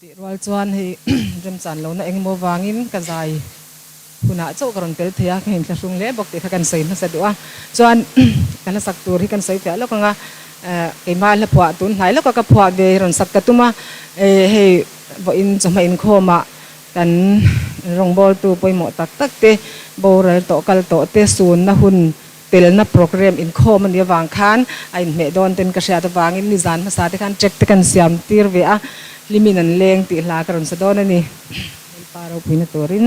ti rual chuan hei rem chan lo na engemaw wangin ka zai huna chaw karon pel thia khen thla hrung le bok ti kha kan sei na sa duwa chuan kana sak tur hi kan sei te lo kanga keima la phwa tun hnai lo ka phwa ve ron sak ka tuma hei bo in chama in khoma kan rong bol tu poimo tak tak te borer to kal to te sun na hun tel na program in khom ani wang khan ain me don ten ka sha ta wangin ni zan ma sa te khan check te kan siam tir ve a limin an leng ti hla karon sa don ani paro pina torin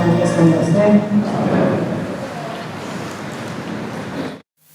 manifestando